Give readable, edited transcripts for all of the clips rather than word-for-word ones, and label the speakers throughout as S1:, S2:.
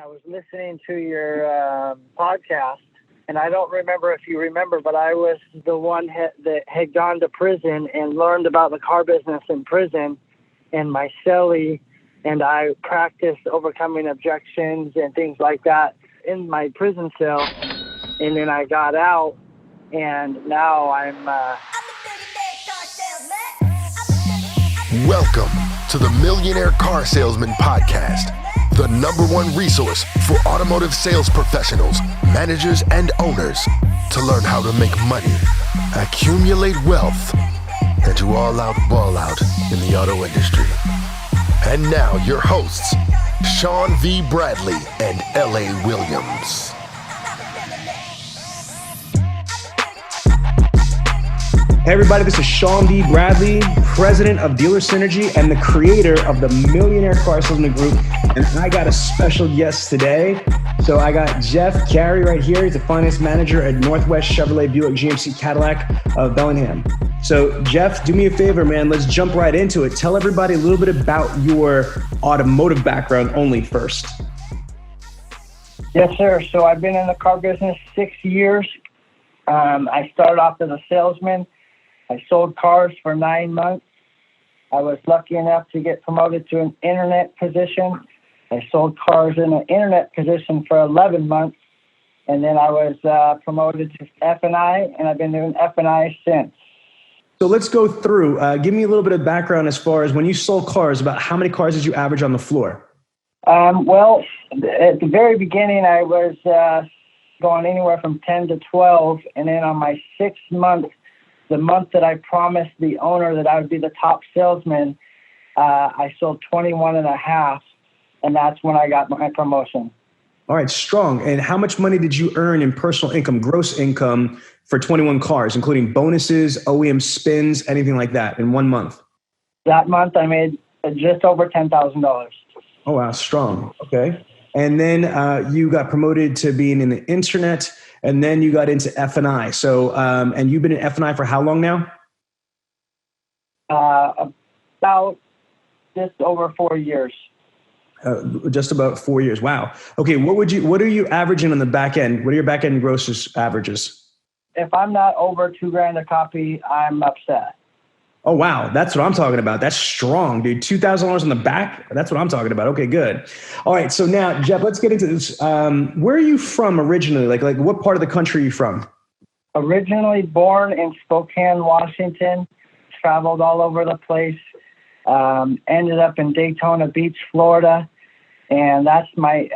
S1: I was listening to your podcast, and I don't remember if you remember, but I was the one that had gone to prison and learned about the car business in prison, and my cellie, and I practiced overcoming objections and things like that in my prison cell, and then I got out, and now I'm...
S2: Welcome to the Millionaire Car Salesman Podcast, the #1 resource for automotive sales professionals, managers, and owners to learn how to make money, accumulate wealth, and to all out ball out in the auto industry. And now your hosts, Sean V. Bradley and L.A. Williams.
S3: Hey everybody, this is Sean V. Bradley, president of Dealer Synergy and the creator of the Millionaire Car Salesman Group. And I got a special guest today. So I got Geoff Carey right here. He's a finance manager at Northwest Chevrolet Buick GMC Cadillac of Bellingham. So Geoff, do me a favor, man. Let's jump right into it. Tell everybody a little bit about your automotive background only first.
S1: Yes, sir. So I've been in the car business 6 years. I started off as a salesman. I sold cars for 9 months. I was lucky enough to get promoted to an internet position. I sold cars in an internet position for 11 months. And then I was promoted to F&I, and I've been doing F&I since.
S3: So let's go through. Give me a little bit of background as far as when you sold cars, about how many cars did you average on the floor?
S1: Well, at the very beginning, I was going anywhere from 10 to 12. And then on my 6th month, the month that I promised the owner that I would be the top salesman, I sold 21 and a half, and that's when I got my promotion.
S3: All right, strong. And how much money did you earn in personal income, gross income for 21 cars, including bonuses, OEM spins, anything like that in 1 month? That
S1: month I made just over $10,000.
S3: Oh, wow, strong. Okay. And then you got promoted to being in the internet, and then you got into F&I. So, and you've been in F&I for how long now?
S1: About just over 4 years.
S3: Just about 4 years. Wow. Okay. What are you averaging on the back end? What are your back end gross averages?
S1: If I'm not over $2,000 a copy, I'm upset.
S3: Oh, wow. That's what I'm talking about. That's strong, dude. $2,000 on the back. That's what I'm talking about. Okay, good. All right. So now, Geoff, let's get into this. Where are you from originally? Like what part of the country are you from?
S1: Originally born in Spokane, Washington, traveled all over the place, ended up in Daytona Beach, Florida. And that's my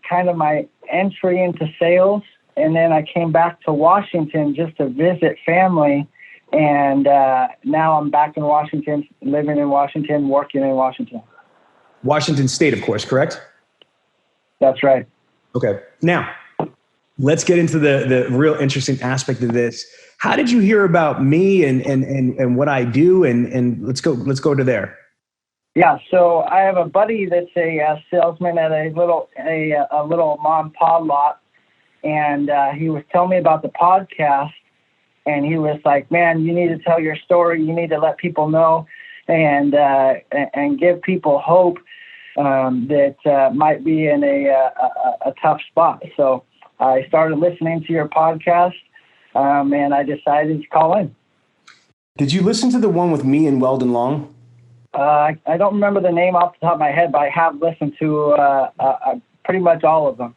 S1: kind of my entry into sales. And then I came back to Washington just to visit family. And now I'm back in Washington, living in Washington, working in Washington.
S3: Washington State, of course, correct?
S1: That's right.
S3: Okay. Now, let's get into the real interesting aspect of this. How did you hear about me and what I do? And let's go to there.
S1: Yeah. So I have a buddy that's a salesman at a little mom and pop lot, and he was telling me about the podcast. And he was like, man, you need to tell your story. You need to let people know and give people hope that might be in a tough spot. So I started listening to your podcast, and I decided to call in.
S3: Did you listen to the one with me and Weldon Long?
S1: I don't remember the name off the top of my head, but I have listened to pretty much all of them.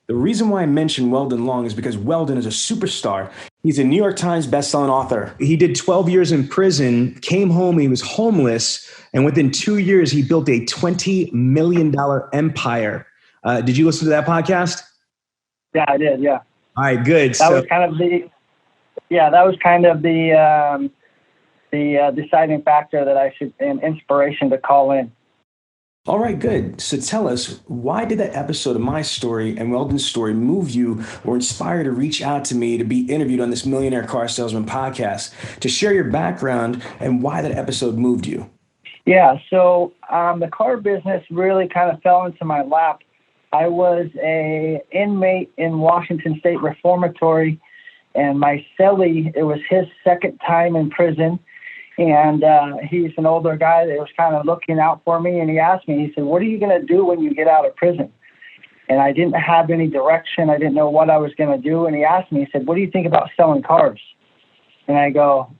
S3: The reason why I mentioned Weldon Long is because Weldon is a superstar. He's a New York Times bestselling author. He did 12 years in prison, came home, he was homeless, and within 2 years, he built a $20 million empire. Did you listen to that podcast?
S1: Yeah, I did, yeah.
S3: All right, good.
S1: That was kind of the deciding factor that I should, an inspiration to call in.
S3: All right, good. So tell us, why did that episode of my story and Weldon's story move you or inspire you to reach out to me to be interviewed on this Millionaire Car Salesman podcast, to share your background and why that episode moved you?
S1: Yeah, so the car business really kind of fell into my lap. I was an inmate in Washington State Reformatory, and my cellie, it was his second time in prison. And he's an older guy that was kind of looking out for me. And he asked me, he said, what are you going to do when you get out of prison? and I didn't have any direction. I didn't know what I was going to do. And he asked me, he said, "What do you think about selling cars?" And I go,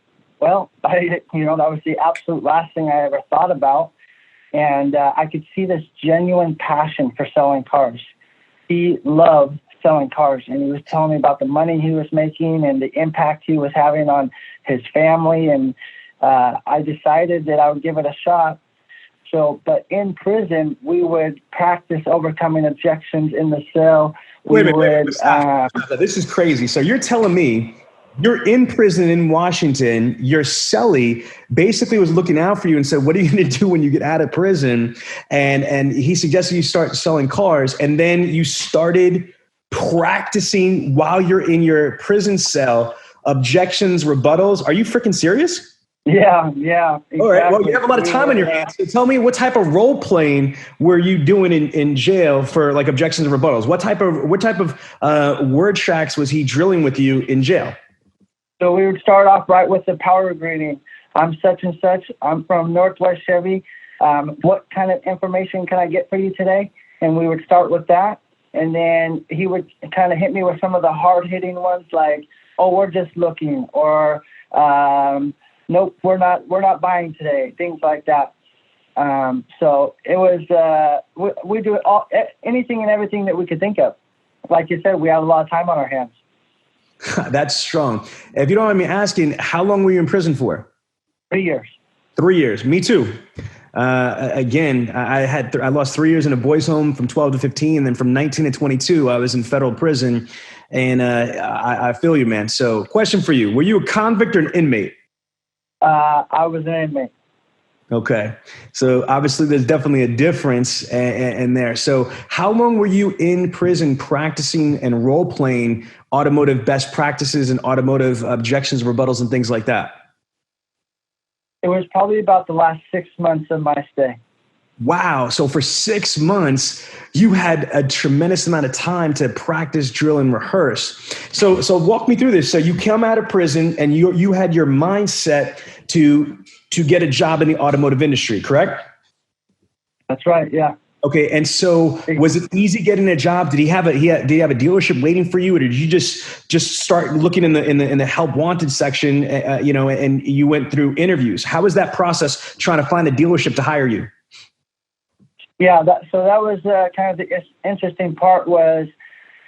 S1: well, that was the absolute last thing I ever thought about. And I could see this genuine passion for selling cars. He loved selling cars, and he was telling me about the money he was making and the impact he was having on his family. And I decided that I would give it a shot. So, but in prison, we would practice overcoming objections in the cell.
S3: Wait a minute. Stop. This is crazy. So you're telling me you're in prison in Washington, your cellie basically was looking out for you and said, "What are you going to do when you get out of prison?" And he suggested you start selling cars. And then you started practicing while you're in your prison cell, objections, rebuttals. Are you freaking serious?
S1: Yeah. Exactly.
S3: All right. Well, you have a lot of time on your hands. So tell me, what type of role playing were you doing in jail for like objections and rebuttals? What type of word tracks was he drilling with you in jail?
S1: So we would start off right with the power greeting. "I'm such and such. I'm from Northwest Chevy. What kind of information can I get for you today?" And we would start with that. And then he would kind of hit me with some of the hard-hitting ones like, "Oh, we're just looking," or "Nope, we're not buying today," things like that. So it was, we do anything and everything that we could think of. Like you said, we have a lot of time on our hands.
S3: That's strong. If you don't mind me asking, how long were you in prison for?
S1: 3 years.
S3: 3 years. Me too. Again, I lost 3 years in a boys' home from 12 to 15. And then from 19 to 22, I was in federal prison. And I feel you, man. So question for you. Were you a convict or an inmate?
S1: I was an inmate.
S3: Okay. So obviously there's definitely a difference in there. So how long were you in prison practicing and role playing automotive best practices and automotive objections, rebuttals, and things like that?
S1: It was probably about the last 6 months of my stay.
S3: Wow. So for 6 months, you had a tremendous amount of time to practice, drill, and rehearse. So walk me through this. So you come out of prison and you had your mindset to get a job in the automotive industry, correct?
S1: That's right. Yeah.
S3: Okay. And so was it easy getting a job? Did he have a dealership waiting for you, or did you just start looking in the help wanted section, and you went through interviews? How was that process trying to find a dealership to hire you?
S1: Yeah. So that was kind of the interesting part was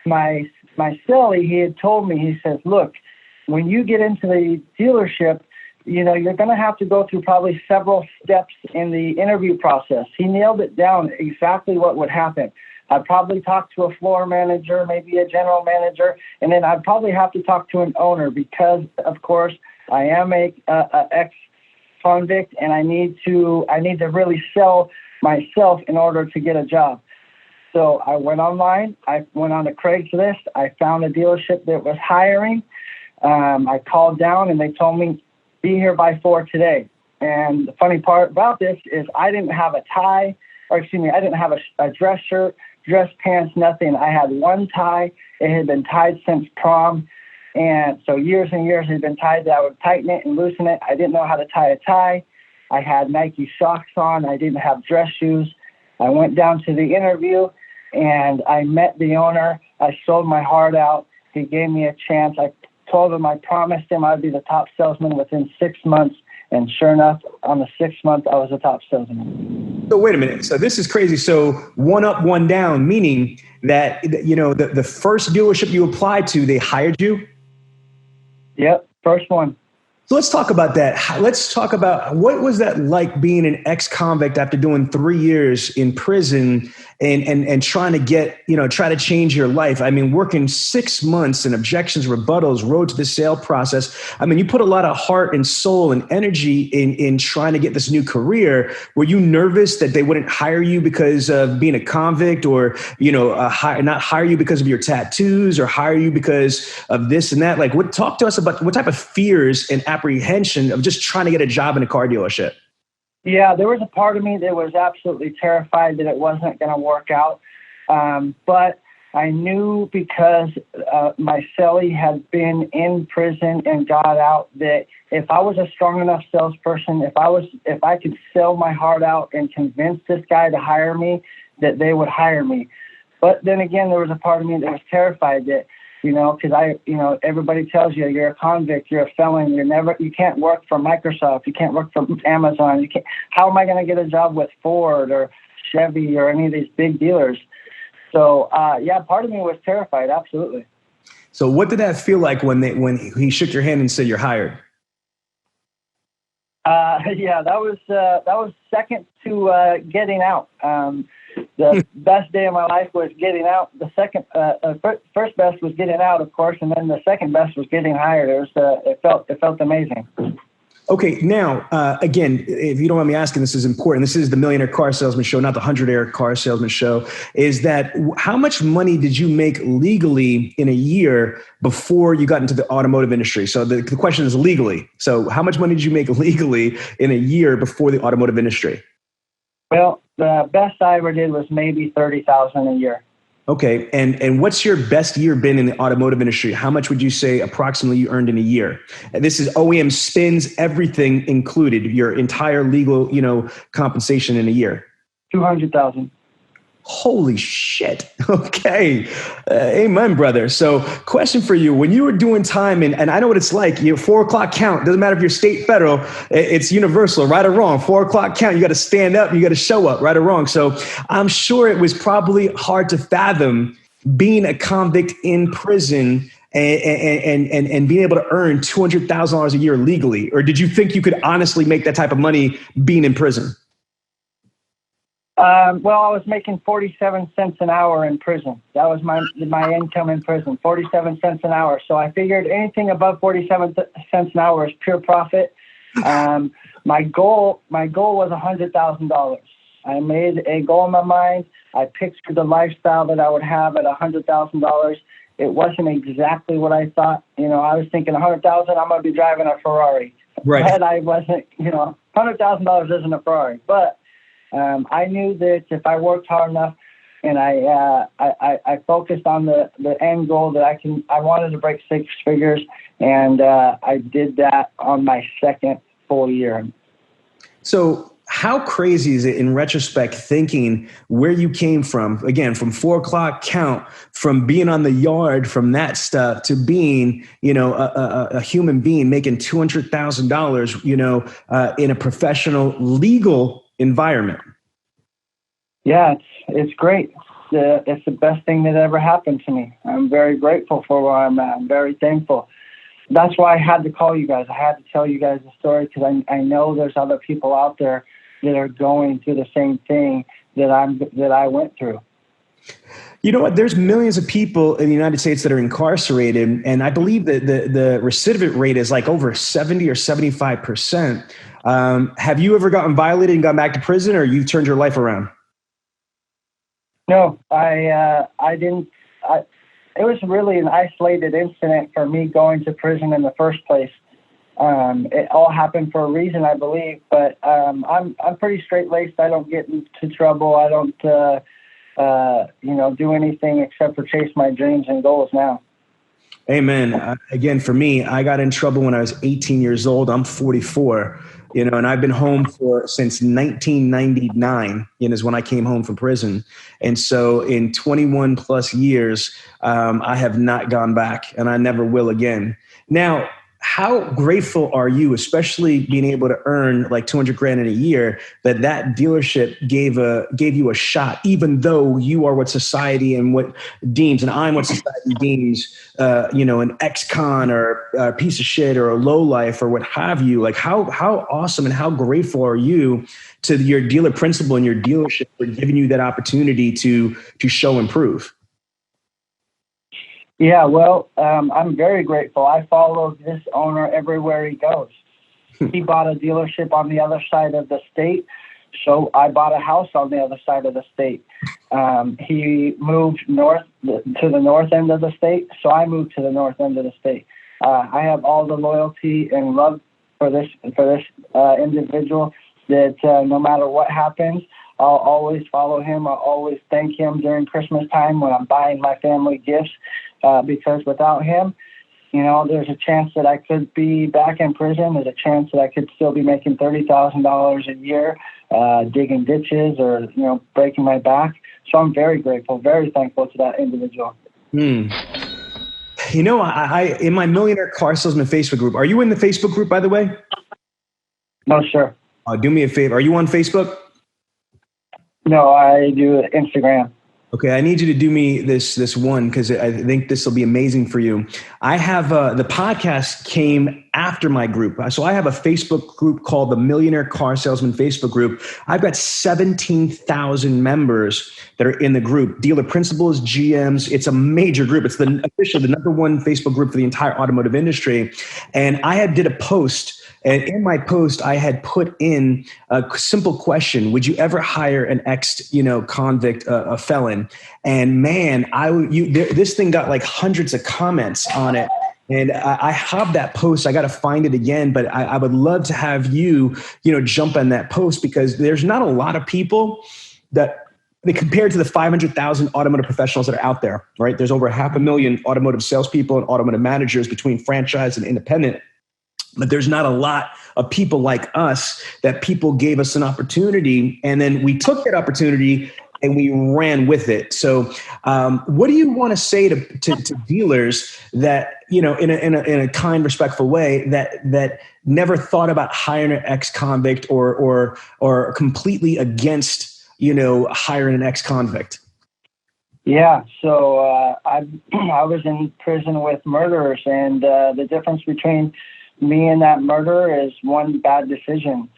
S1: my cellie, he had told me, he says, "Look, when you get into the dealership, you're going to have to go through probably several steps in the interview process." He nailed it down exactly what would happen. I'd probably talk to a floor manager, maybe a general manager, and then I'd probably have to talk to an owner because, of course, I am a ex-convict, and I need to really sell myself in order to get a job. So I went online. I went on to Craigslist. I found a dealership that was hiring. I called down, and they told me, "Be here by 4 today." And the funny part about this is I didn't have a tie, I didn't have a dress shirt, dress pants, nothing. I had one tie. It had been tied since prom. And so years and years it had been tied that I would tighten it and loosen it. I didn't know how to tie a tie. I had Nike socks on. I didn't have dress shoes. I went down to the interview and I met the owner. I sold my heart out. He gave me a chance. I told him I promised him I'd be the top salesman within 6 months. And sure enough, on the 6th month, I was a top salesman.
S3: So wait a minute. So this is crazy. So one up, one down, meaning that, the first dealership you applied to, they hired you?
S1: Yep, first one.
S3: So let's talk about that. Let's talk about what was that like being an ex-convict after doing 3 years in prison and trying to try to change your life. I mean, working 6 months in objections, rebuttals, road to the sale process. I mean, you put a lot of heart and soul and energy in trying to get this new career. Were you nervous that they wouldn't hire you because of being a convict, or, not hire you because of your tattoos, or hire you because of this and that? Like, talk to us about what type of fears and apprehension of just trying to get a job in a car dealership.
S1: Yeah, there was a part of me that was absolutely terrified that it wasn't going to work out. But I knew because my cellie had been in prison and got out that if I was a strong enough salesperson, if I could sell my heart out and convince this guy to hire me, that they would hire me. But then again, there was a part of me that was terrified that, because everybody tells you you're a convict, you're a felon, you can't work for Microsoft, you can't work for Amazon, how am I going to get a job with Ford or Chevy or any of these big dealers? So, part of me was terrified, absolutely.
S3: So what did that feel like when he shook your hand and said you're hired?
S1: That was second to getting out. The best day of my life was getting out. The first best was getting out, of course, and then the second best was getting hired. It felt amazing.
S3: Okay, now, again, if you don't mind me asking, this is important. This is the Millionaire Car Salesman Show, not the 100-Air Car Salesman Show. Is that how much money did you make legally in a year before you got into the automotive industry? So the question is legally. So how much money did you make legally in a year before the automotive industry?
S1: Well, the best I ever did was maybe $30,000 a year.
S3: Okay, and what's your best year been in the automotive industry? How much would you say approximately you earned in a year? And this is OEM spins, everything included, your entire legal, compensation in a year.
S1: $200,000.
S3: Holy shit. Okay. Amen, brother. So question for you, when you were doing time, and I know what it's like, 4 o'clock count, doesn't matter if you're state, federal, it's universal, right or wrong. 4 o'clock count, you got to stand up, you got to show up, right or wrong. So I'm sure it was probably hard to fathom being a convict in prison and being able to earn $200,000 a year legally. Or did you think you could honestly make that type of money being in prison?
S1: I was making 47 cents an hour in prison. That was my income in prison, 47 cents an hour. So I figured anything above 47 cents an hour is pure profit. My goal was $100,000. I made a goal in my mind. I pictured the lifestyle that I would have at $100,000. It wasn't exactly what I thought. I was thinking $100,000, I'm going to be driving a Ferrari.
S3: Right.
S1: But I wasn't, $100,000 isn't a Ferrari. But I knew that if I worked hard enough and I focused on the end goal that I wanted to break 6 figures, and I did that on my second full year. So
S3: how crazy is it in retrospect thinking where you came from, again, from 4 o'clock count, from being on the yard, from that stuff to being, a human being making $200,000, in a professional legal environment?
S1: Yeah, it's great. It's the best thing that ever happened to me. I'm very grateful for where I'm at. I'm very thankful. That's why I had to call you guys. I had to tell you guys the story because I know there's other people out there that are going through the same thing that I went through.
S3: You know what? There's millions of people in the United States that are incarcerated, and I believe that the recidivist rate is like over 70 or 75%. Have you ever gotten violated and gone back to prison, or you've turned your life around?
S1: No, I didn't. It was really an isolated incident for me going to prison in the first place. It all happened for a reason, I believe, but I'm pretty straight-laced. I don't get into trouble. I don't, do anything except for chase my dreams and goals now. Amen.
S3: Again, for me, I got in trouble when I was 18 years old. I'm 44, and I've been home since 1999, is when I came home from prison. And so in 21 plus years, I have not gone back, and I never will again. Now, how grateful are you, especially being able to earn like $200,000 in a year, that dealership gave you a shot, even though you are what society and what deems, and I'm what society deems, an ex-con or a piece of shit or a lowlife or what have you. Like how awesome and how grateful are you to your dealer principal and your dealership for giving you that opportunity to show and prove?
S1: Yeah, well, I'm very grateful. I follow this owner everywhere he goes. He bought a dealership on the other side of the state, so I bought a house on the other side of the state. He moved north to the north end of the state, so I moved to the north end of the state. I have all the loyalty and love for this individual that no matter what happens, I'll always follow him. I'll always thank him during Christmas time when I'm buying my family gifts. Because without him, there's a chance that I could be back in prison. There's a chance that I could still be making $30,000 a year, digging ditches or, breaking my back. So I'm very grateful, very thankful to that individual.
S3: You know, I in my Millionaire Car Salesman Facebook group, are you in the Facebook group, by the way?
S1: No, sure.
S3: Do me a favor. Are you on Facebook?
S1: No, I do Instagram.
S3: Okay, I need you to do me this one because I think this will be amazing for you. I have the podcast came after my group. So I have a Facebook group called the Millionaire Car Salesman Facebook group. I've got 17,000 members that are in the group. Dealer principals, GMs. It's a major group. It's officially the number one Facebook group for the entire automotive industry. And I did a post. And in my post, I had put in a simple question: would you ever hire an ex-convict, a felon? And man, this thing got like hundreds of comments on it. And I have that post. I got to find it again, but I would love to have you, jump on that post, because there's not a lot of people that. Compared to the 500,000 automotive professionals that are out there, right? There's over 500,000 automotive salespeople and automotive managers between franchise and independent. But there's not a lot of people like us that people gave us an opportunity, and then we took that opportunity and we ran with it. So what do you want to say to dealers that, in a kind, respectful way that never thought about hiring an ex-convict or completely against, hiring an ex-convict?
S1: Yeah, so I was in prison with murderers, and the difference between me and that murderer is one bad decision.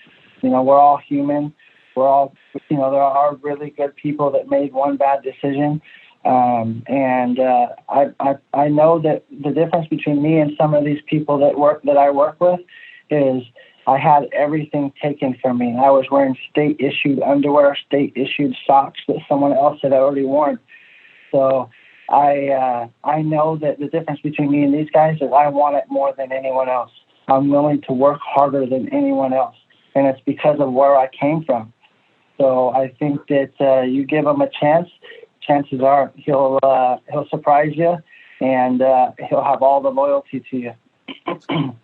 S1: We're all human. We're all, there are really good people that made one bad decision. I know that the difference between me and some of these people that I work with is I had everything taken from me. I was wearing state-issued underwear, state-issued socks that someone else had already worn. So I know that the difference between me and these guys is I want it more than anyone else. I'm willing to work harder than anyone else, and it's because of where I came from. So I think that you give him a chance, chances are he'll surprise you, and he'll have all the loyalty to you.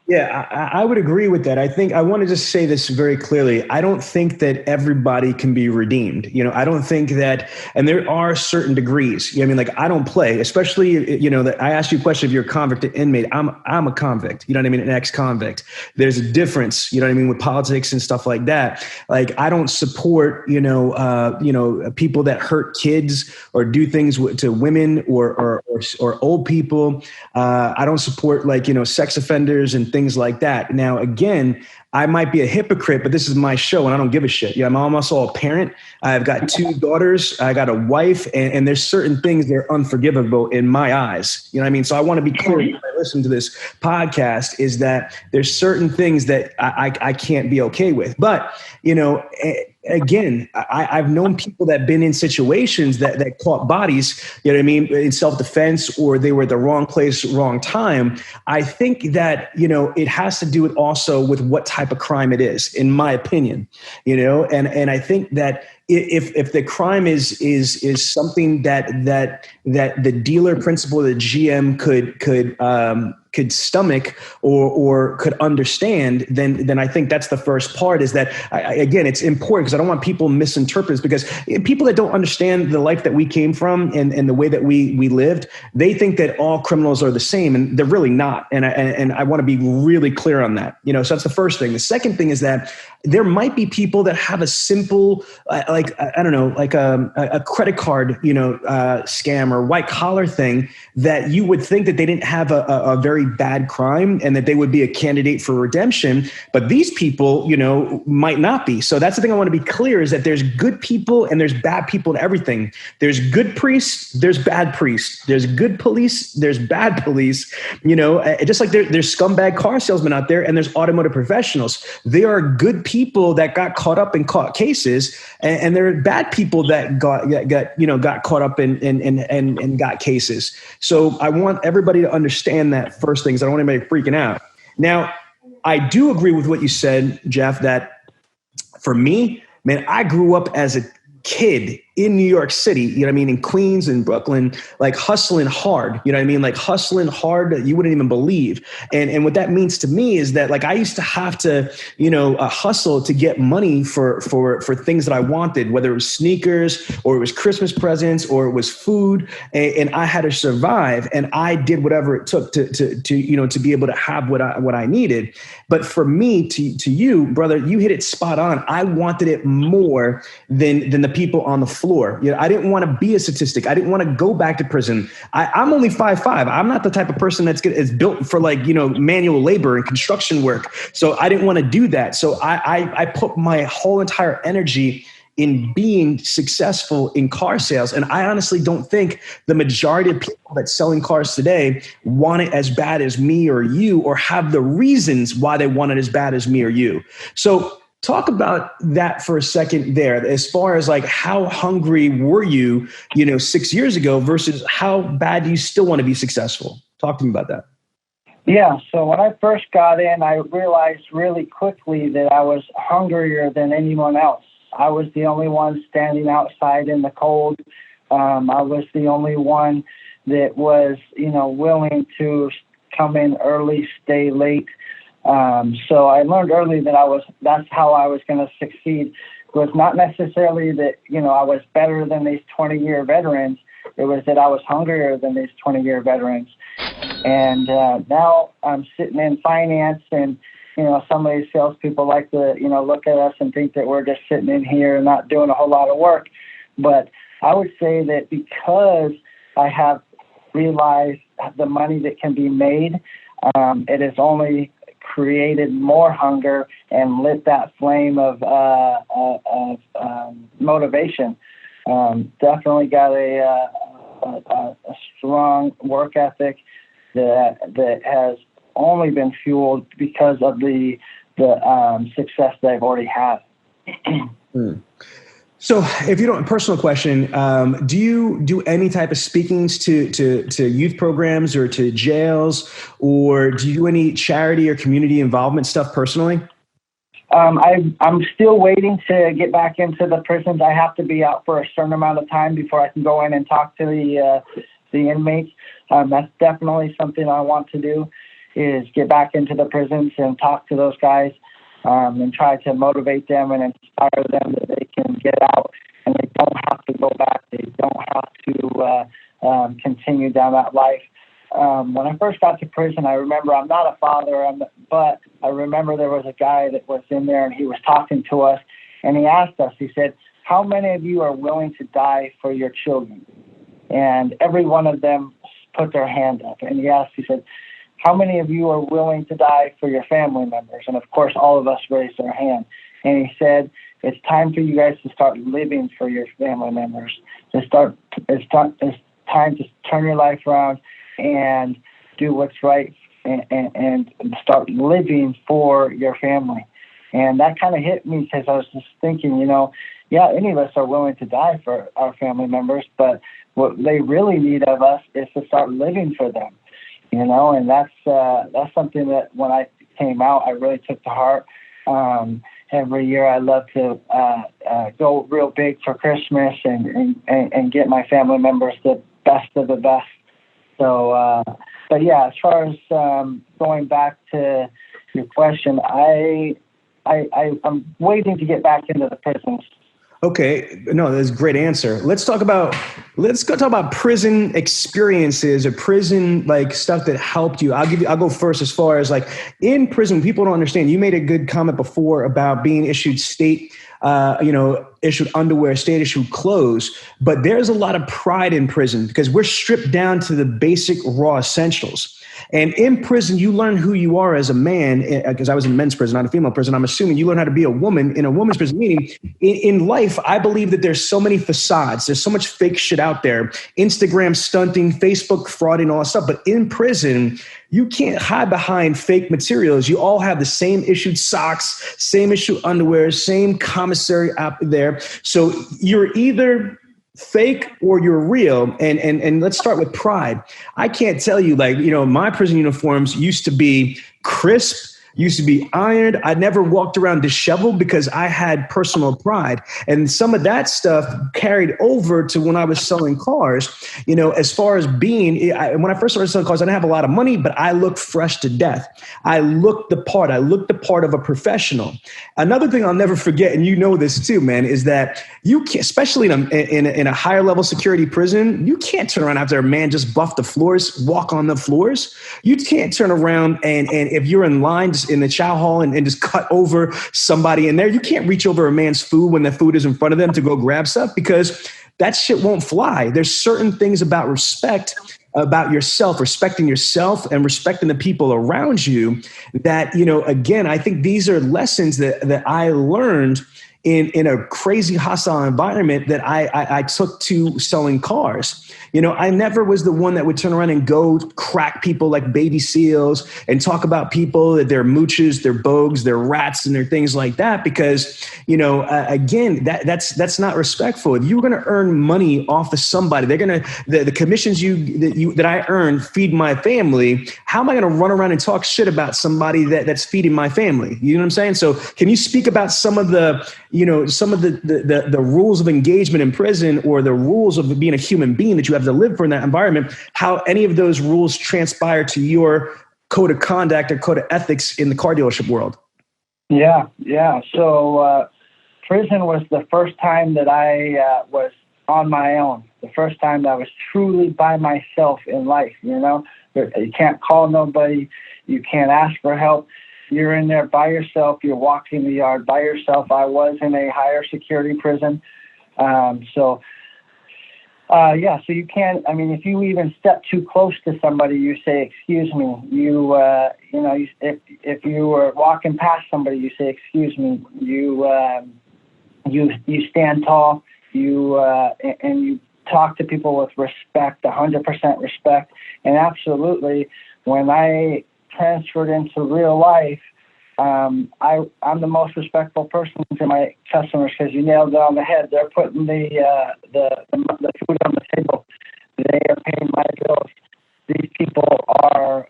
S3: Yeah, I would agree with that. I think I want to just say this very clearly. I don't think that everybody can be redeemed. I don't think that, and there are certain degrees. I don't play, especially, that I asked you a question if you're a convict or inmate. I'm a convict, an ex-convict. There's a difference, with politics and stuff like that. Like, I don't support, people that hurt kids or do things to women or old people. I don't support sex offenders and things like that. Now, again, I might be a hypocrite, but this is my show and I don't give a shit. I'm almost all a parent. I've got 2 daughters. I got a wife, and there's certain things that are unforgivable in my eyes. So I want to be clear when I listen to this podcast is that there's certain things that I can't be okay with. But, again, I've known people that have been in situations that caught bodies, in self-defense, or they were at the wrong place, wrong time. I think that, it has to do with also with what type of crime it is, in my opinion, and I think that if the crime is something that the dealer, principal, the GM could stomach or could understand, then I think that's the first part, is that, again, it's important because I don't want people misinterpreted, because people that don't understand the life that we came from and the way that we lived, they think that all criminals are the same, and they're really not. And I want to be really clear on that. So that's the first thing. The second thing is that there might be people that have a simple, a credit card, scam or white collar thing that you would think that they didn't have a very bad crime and that they would be a candidate for redemption. But these people, might not be. So that's the thing I want to be clear, is that there's good people and there's bad people in everything. There's good priests, there's bad priests. There's good police, there's bad police. Just like there's scumbag car salesmen out there and there's automotive professionals. There are good people that got caught up in cases, and there are bad people that got caught up and got cases. So I want everybody to understand that first thing, because I don't want anybody freaking out. Now, I do agree with what you said, Geoff, that for me, man, I grew up as a kid in New York City, you know what I mean, in Queens and Brooklyn, like hustling hard, you know what I mean, like hustling hard that you wouldn't even believe. And what that means to me is that like I used to have to, hustle to get money for things that I wanted, whether it was sneakers or it was Christmas presents or it was food, and I had to survive, and I did whatever it took to be able to have what I needed. But for me, to you, brother, you hit it spot on. I wanted it more than the people on the floor. I didn't want to be a statistic. I didn't want to go back to prison. I'm only 5'5". I'm not the type of person that's built for manual labor and construction work. So I didn't want to do that. So I put my whole entire energy in being successful in car sales. And I honestly don't think the majority of people that selling cars today want it as bad as me or you, or have the reasons why they want it as bad as me or you. So talk about that for a second there, as far as like how hungry were you, 6 years ago versus how bad do you still want to be successful? Talk to me about that.
S1: Yeah, so when I first got in, I realized really quickly that I was hungrier than anyone else. I was the only one standing outside in the cold. I was the only one that was, willing to come in early, stay late. So I learned early that that's how I was going to succeed. It was not necessarily that, I was better than these 20-year veterans. It was that I was hungrier than these 20-year veterans. And now I'm sitting in finance, and, some of these salespeople like to, look at us and think that we're just sitting in here and not doing a whole lot of work. But I would say that because I have realized the money that can be made, it has only created more hunger and lit that flame of motivation. Definitely got a strong work ethic that has only been fueled because of the success that I've already had.
S3: So if you don't, personal question, do you do any type of speakings to youth programs or to jails, or do you do any charity or community involvement stuff personally?
S1: I'm still waiting to get back into the prisons. I have to be out for a certain amount of time before I can go in and talk to the inmates. That's definitely something I want to do, is get back into the prisons and talk to those guys, and try to motivate them and inspire them that they can get out and they don't have to go back. They don't have to continue down that life. When I first got to prison, I remember, I'm not a father, but I remember there was a guy that was in there and he was talking to us, and he asked us, he said, how many of you are willing to die for your children? And every one of them put their hand up. And he said, how many of you are willing to die for your family members? And of course, all of us raised our hand. And he said, it's time for you guys to start living for your family members. It's time to turn your life around and do what's right and start living for your family. And that kind of hit me, because I was just thinking, any of us are willing to die for our family members, but what they really need of us is to start living for them, and that's something that when I came out, I really took to heart. Every year I love to go real big for Christmas and get my family members the best of the best. So, but yeah, as far as going back to your question, I'm waiting to get back into the prisons.
S3: Okay, no, that's a great answer. Let's go talk about prison experiences or prison stuff that helped you. I'll go first as far as in prison. People don't understand. You made a good comment before about being issued state, issued underwear, state issued clothes, but there's a lot of pride in prison because we're stripped down to the basic raw essentials. And in prison, you learn who you are as a man, because I was in men's prison, not a female prison. I'm assuming you learn how to be a woman in a woman's prison. Meaning, in life, I believe that there's so many facades. There's so much fake shit out there. Instagram stunting, Facebook frauding, all that stuff. But in prison, you can't hide behind fake materials. You all have the same issued socks, same issued underwear, same commissary out there. So you're either fake or you're real. And let's start with pride. I can't tell you, my prison uniforms used to be crisp, used to be ironed. I never walked around disheveled because I had personal pride. And some of that stuff carried over to when I was selling cars. You know, as far as when I first started selling cars, I didn't have a lot of money, but I looked fresh to death. I looked the part. I looked the part of a professional. Another thing I'll never forget, and you know this too, man, is that you can't, especially in a higher level security prison, you can't turn around after a man just buffed the floors, walk on the floors. You can't turn around and if you're in line just in the chow hall and just cut over somebody in there, you can't reach over a man's food when the food is in front of them to go grab stuff, because that shit won't fly. There's certain things about respect, about yourself, respecting yourself and respecting the people around you that, you know, again, I think these are lessons that I learned in a crazy hostile environment that I took to selling cars. You know, I never was the one that would turn around and go crack people like baby seals and talk about people that they're mooches, they're bogues, they're rats, and they're things like that. Because, you know, again, that's not respectful. If you're going to earn money off of somebody, they're going to the commissions that I earn feed my family. How am I going to run around and talk shit about somebody that's feeding my family? You know what I'm saying? So, can you speak about some of the rules of engagement in prison, or the rules of being a human being that you have to live for in that environment, how any of those rules transpire to your code of conduct or code of ethics in the car dealership world?
S1: Yeah. So prison was the first time that I was on my own, the first time that I was truly by myself in life. You know, you can't call nobody, you can't ask for help. You're in there by yourself. You're walking the yard by yourself. I was in a higher security prison. So you can't, I mean, if you even step too close to somebody, you say, excuse me. If you were walking past somebody, you say, excuse me. You stand tall, and you talk to people with respect, 100% respect. And absolutely, when I transferred into real life, I'm the most respectful person to my customers, because you nailed it on the head. They're putting the food on the table. They are paying my bills. These people are,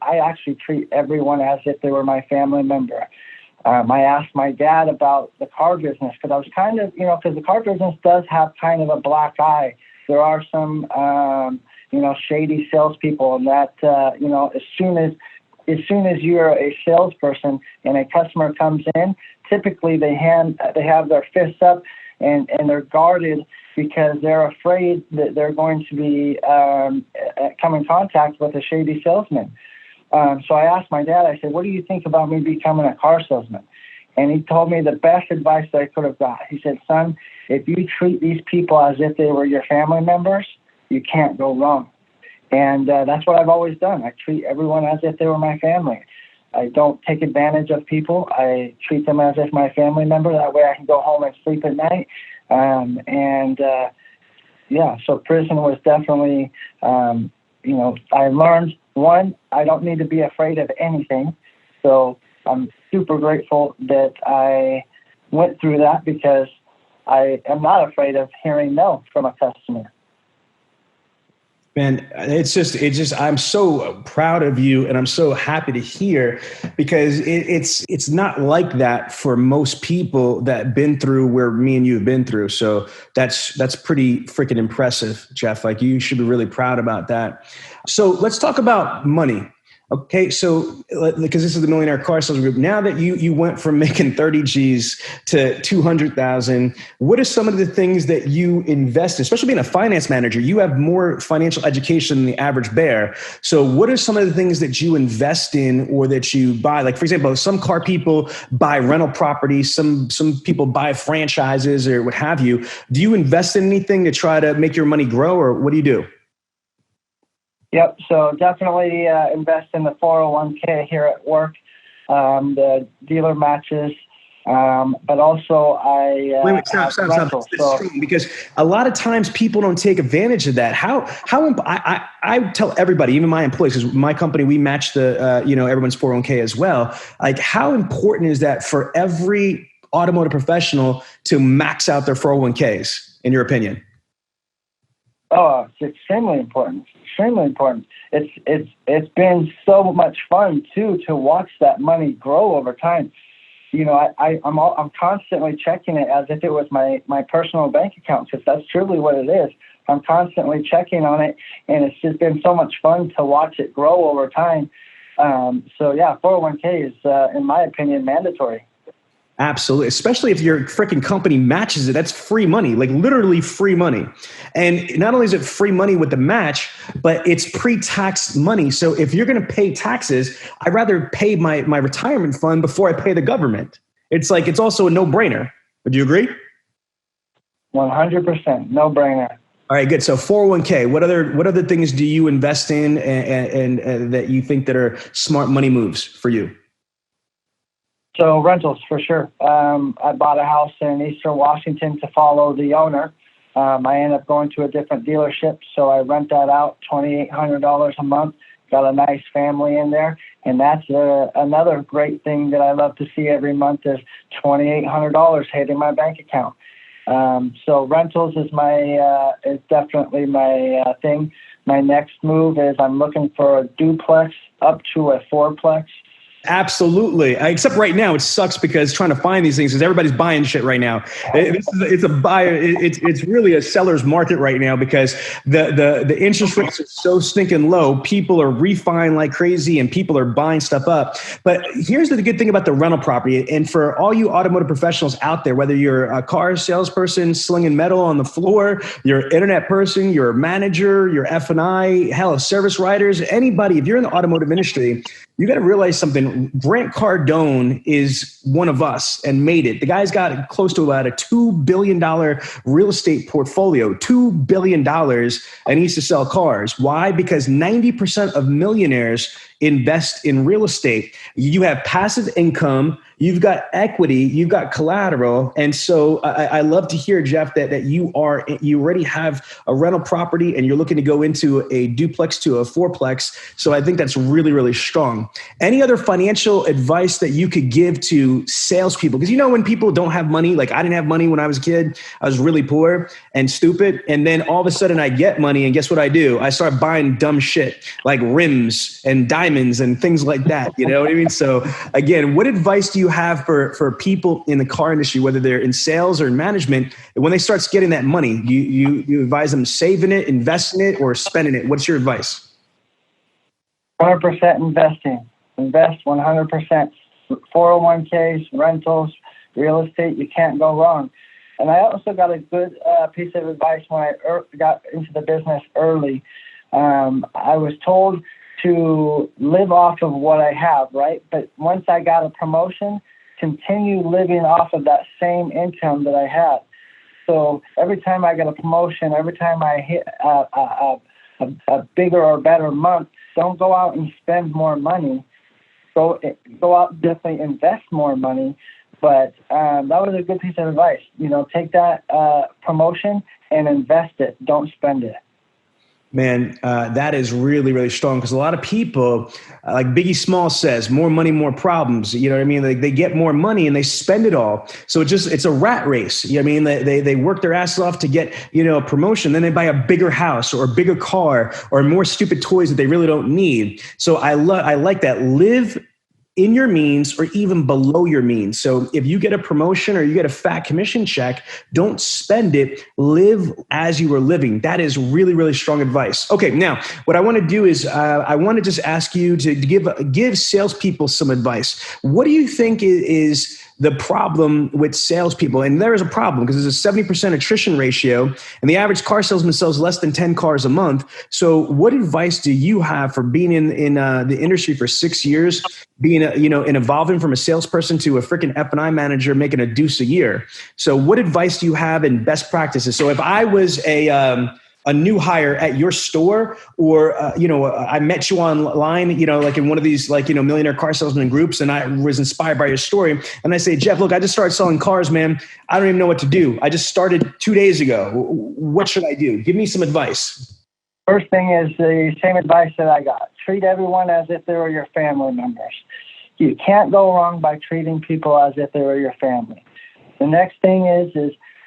S1: I actually treat everyone as if they were my family member. I asked my dad about the car business, because I was kind of, because the car business does have kind of a black eye. There are some, shady salespeople, and that, as soon as you're a salesperson and a customer comes in, typically they have their fists up and they're guarded, because they're afraid that they're going to be come in contact with a shady salesman. So I asked my dad, I said, what do you think about me becoming a car salesman? And he told me the best advice that I could have got. He said, son, if you treat these people as if they were your family members, you can't go wrong. And that's what I've always done. I treat everyone as if they were my family. I don't take advantage of people. I treat them as if my family member. That way I can go home and sleep at night. So prison was definitely, I learned, one, I don't need to be afraid of anything. So I'm super grateful that I went through that, because I am not afraid of hearing no from a customer.
S3: Man, it's just, I'm so proud of you, and I'm so happy to hear, because it's not like that for most people that been through where me and you have been through. So that's pretty freaking impressive, Geoff. Like, you should be really proud about that. So let's talk about money. Okay, so because this is the Millionaire Car Salesman Group, now that you went from making 30 G's to 200,000, what are some of the things that you invest in? Especially being a finance manager, you have more financial education than the average bear. So what are some of the things that you invest in or that you buy? Like, for example, some car people buy rental properties, some people buy franchises or what have you. Do you invest in anything to try to make your money grow, or what do you do?
S1: Yep. So definitely invest in the 401k here at work, the dealer matches, but also
S3: wait, stop. Because a lot of times people don't take advantage of that. I tell everybody, even my employees, because my company, we match the everyone's 401k as well. Like, how important is that for every automotive professional to max out their 401ks, in your opinion?
S1: Oh, it's extremely important. Extremely important. It's been so much fun too to watch that money grow over time. I'm constantly checking it as if it was my personal bank account, because that's truly what it is. I'm constantly checking on it, and it's just been so much fun to watch it grow over time. 401k is, in my opinion, mandatory.
S3: Absolutely. Especially if your freaking company matches it. That's free money, like literally free money. And not only is it free money with the match, but it's pre-tax money. So if you're going to pay taxes, I'd rather pay my retirement fund before I pay the government. It's also a no-brainer. Would you agree?
S1: 100%. No-brainer.
S3: All right, good. So 401k, what other things do you invest in and that you think that are smart money moves for you?
S1: So rentals, for sure. I bought a house in Eastern Washington to follow the owner. I ended up going to a different dealership, so I rent that out, $2,800 a month. Got a nice family in there, and that's another great thing that I love to see every month is $2,800 hitting my bank account. So rentals is is definitely my thing. My next move is I'm looking for a duplex up to a fourplex.
S3: Absolutely. Except right now, it sucks because trying to find these things, because everybody's buying shit right now. It's really a seller's market right now because the interest rates are so stinking low. People are refining like crazy and people are buying stuff up. But here's the good thing about the rental property. And for all you automotive professionals out there, whether you're a car salesperson slinging metal on the floor, you're an internet person, you're a manager, you're F&I, hell, service writers, anybody, if you're in the automotive industry, you got to realize something. Grant Cardone is one of us and made it. The guy's got close to about a $2 billion real estate portfolio, $2 billion, and he needs to sell cars. Why? Because 90% of millionaires invest in real estate. You have passive income, you've got equity, you've got collateral. And so I love to hear, Geoff, that you already have a rental property and you're looking to go into a duplex to a fourplex. So I think that's really, really strong. Any other financial advice that you could give to salespeople? Because when people don't have money, like I didn't have money when I was a kid, I was really poor and stupid. And then all of a sudden I get money and guess what I do? I start buying dumb shit like rims and diamonds and things like that. You know what I mean? So again, what advice do you have for people in the car industry, whether they're in sales or in management, when they start getting that money, you advise them saving it, investing it, or spending it? What's your advice?
S1: 100% investing. Invest 100%. 401ks, rentals, real estate, you can't go wrong. And I also got a good piece of advice when I got into the business early. I was told to live off of what I have, right? But once I got a promotion, continue living off of that same income that I had. So every time I get a promotion, every time I hit a bigger or better month, don't go out and spend more money. Go out and definitely invest more money. But that was a good piece of advice. Take that promotion and invest it. Don't spend it.
S3: Man, that is really, really strong because a lot of people, like Biggie Smalls says, more money, more problems. You know what I mean? They get more money and they spend it all. So it's a rat race. You know what I mean? They work their asses off to get, a promotion. Then they buy a bigger house or a bigger car or more stupid toys that they really don't need. So I like that. Live in your means or even below your means. So if you get a promotion or you get a fat commission check, don't spend it. Live as you are living. That is really, really strong advice. Okay, now what I want to do is I want to just ask you to give salespeople some advice. What do you think is the problem with salespeople? And there is a problem because there's a 70% attrition ratio and the average car salesman sells less than 10 cars a month. So what advice do you have for being in the industry for 6 years, being and evolving from a salesperson to a freaking F&I manager, making a deuce a year? So what advice do you have in best practices? So if I was a new hire at your store, or, I met you online, like in one of these, Millionaire Car Salesman groups, and I was inspired by your story. And I say, Geoff, look, I just started selling cars, man. I don't even know what to do. I just started 2 days ago. What should I do? Give me some advice.
S1: First thing is the same advice that I got. Treat everyone as if they were your family members. You can't go wrong by treating people as if they were your family. The next thing is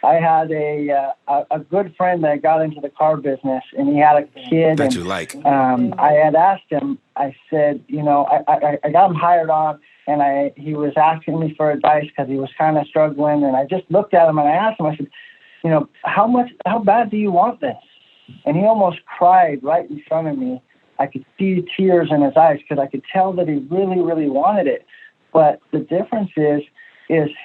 S1: I had a good friend that got into the car business, and he had a kid.
S4: That
S1: and,
S4: you like.
S1: I had asked him. I said, I got him hired on, and he was asking me for advice because he was kind of struggling. And I just looked at him and I asked him. I said, how bad do you want this? And he almost cried right in front of me. I could see tears in his eyes because I could tell that he really, really wanted it. But the difference is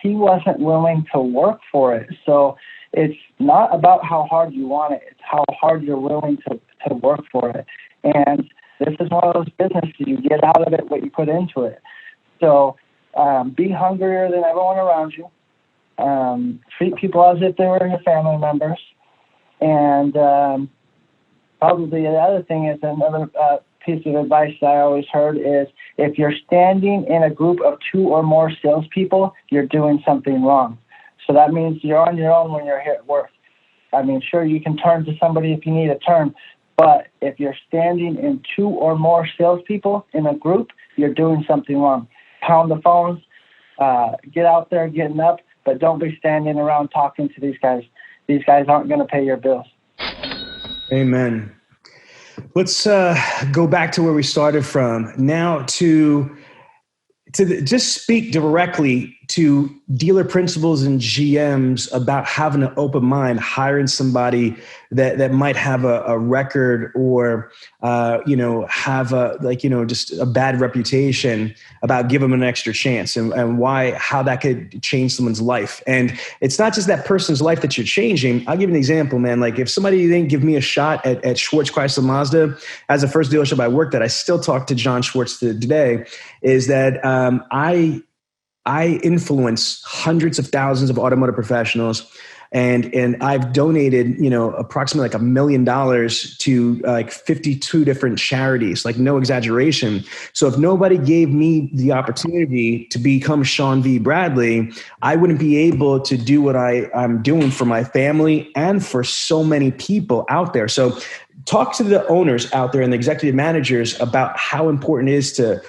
S1: he wasn't willing to work for it. So it's not about how hard you want it. It's how hard you're willing to work for it. And this is one of those businesses, you get out of it what you put into it. So be hungrier than everyone around you. Treat people as if they were your family members. And probably the other thing is another piece of advice that I always heard is if you're standing in a group of 2 or more salespeople, you're doing something wrong. So that means you're on your own when you're here at work. I mean, sure, you can turn to somebody if you need a turn, but if you're standing in 2 or more salespeople in a group, you're doing something wrong. Pound the phones, get out there, getting up, but don't be standing around talking to these guys. These guys aren't going to pay your bills.
S3: Amen. Let's go back to where we started from now to just speak directly to dealer principals and GMs about having an open mind, hiring somebody that might have a record or, have just a bad reputation about giving them an extra chance and how that could change someone's life. And it's not just that person's life that you're changing. I'll give you an example, man. Like if somebody didn't give me a shot at Schwartz Chrysler Mazda as the first dealership I worked at, I still talk to John Schwartz today, is that I influence hundreds of thousands of automotive professionals, and I've donated, approximately like $1 million to like 52 different charities, like no exaggeration. So if nobody gave me the opportunity to become Sean V. Bradley, I wouldn't be able to do what I'm doing for my family and for so many people out there. So talk to the owners out there and the executive managers about how important it is to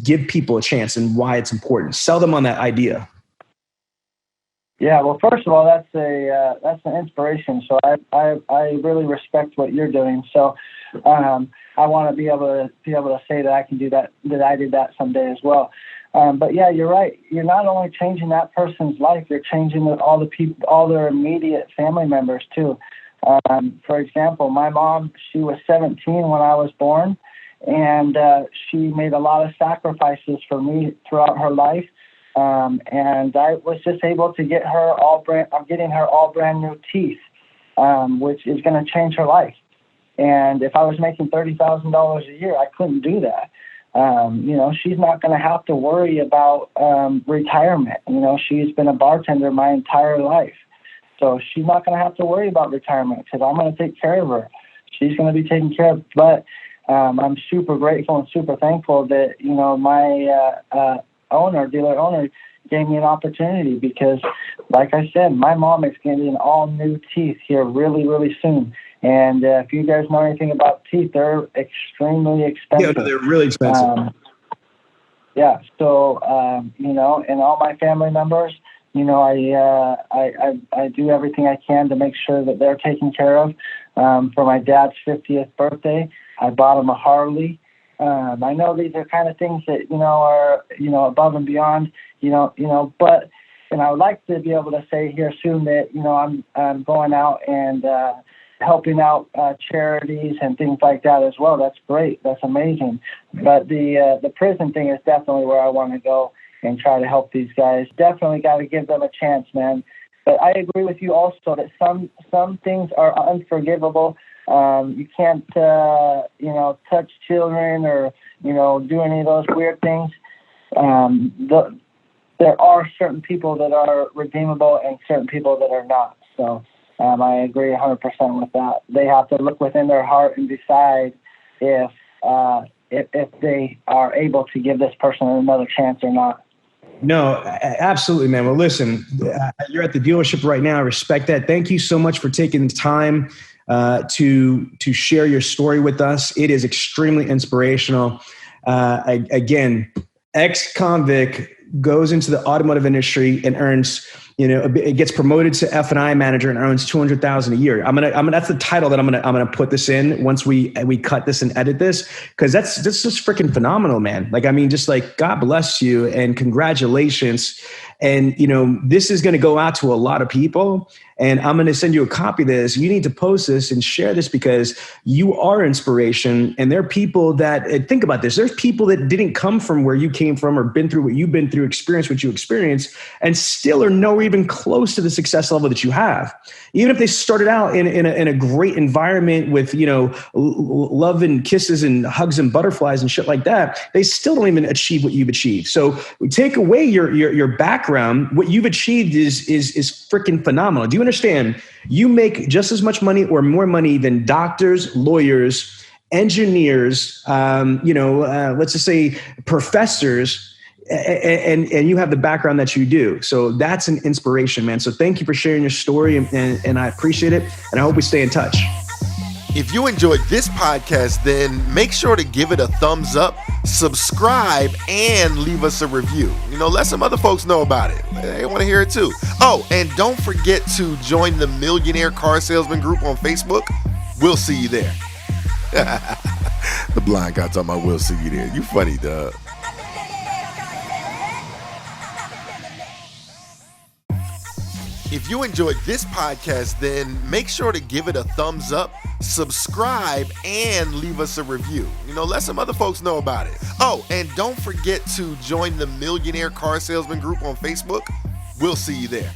S3: give people a chance and why it's important. Sell them on that idea.
S1: Yeah, well, first of all, that's an inspiration. So I really respect what you're doing. So I want to be able to say that I can do that I did that someday as well. But yeah, you're right. You're not only changing that person's life, you're changing all the people, all their immediate family members too. For example, my mom, she was 17 when I was born. And she made a lot of sacrifices for me throughout her life. And I was just able to get her I'm getting her all brand new teeth, which is going to change her life. And if I was making $30,000 a year, I couldn't do that. She's not going to have to worry about retirement. She's been a bartender my entire life. So she's not going to have to worry about retirement because I'm going to take care of her. She's going to be taken care of. But I'm super grateful and super thankful that, my dealer owner gave me an opportunity because, like I said, my mom is getting all new teeth here really, really soon. And if you guys know anything about teeth, they're extremely expensive.
S3: Yeah, they're really expensive.
S1: So, and all my family members, I do everything I can to make sure that they're taken care of. For my dad's 50th birthday, I bought him a Harley. I know these are kind of things that, are, above and beyond, but, and I would like to be able to say here soon that, I'm going out and helping out charities and things like that as well. That's great. That's amazing. But the prison thing is definitely where I want to go and try to help these guys. Definitely got to give them a chance, man. But I agree with you also that some things are unforgivable. You can't, touch children or, do any of those weird things. There are certain people that are redeemable and certain people that are not. So I agree 100% with that. They have to look within their heart and decide if they are able to give this person another chance or not.
S3: No, absolutely, man. Well, listen, you're at the dealership right now. I respect that. Thank you so much for taking the time to share your story with us. It is extremely inspirational. Again, ex-convict goes into the automotive industry and earns, it gets promoted to F&I manager and earns $200,000 a year. That's the title that I'm gonna put this in once we cut this and edit this, because that's just freaking phenomenal, man. Like, I mean, just like, God bless you and congratulations. And, this is going to go out to a lot of people, and I'm going to send you a copy of this. You need to post this and share this, because you are inspiration. And there are people that, think about this, there's people that didn't come from where you came from or been through what you've been through, experienced what you experienced, and still are nowhere even close to the success level that you have. Even if they started out in a great environment with, love and kisses and hugs and butterflies and shit like that, they still don't even achieve what you've achieved. So we take away your background. What you've achieved is freaking phenomenal. Do you understand? You make just as much money or more money than doctors, lawyers, engineers, let's just say professors, and you have the background that you do. So that's an inspiration, man. So thank you for sharing your story, and I appreciate it. And I hope we stay in touch.
S2: If you enjoyed this podcast, then make sure to give it a thumbs up, subscribe, and leave us a review. Let some other folks know about it. They want to hear it too. Oh, and don't forget to join the Millionaire Car Salesman group on Facebook. We'll see you there. The blind guy talking about we'll see you there. You funny, dog. If you enjoyed this podcast, then make sure to give it a thumbs up, subscribe, and leave us a review. Let some other folks know about it. Oh, and don't forget to join the Millionaire Car Salesman group on Facebook. We'll see you there.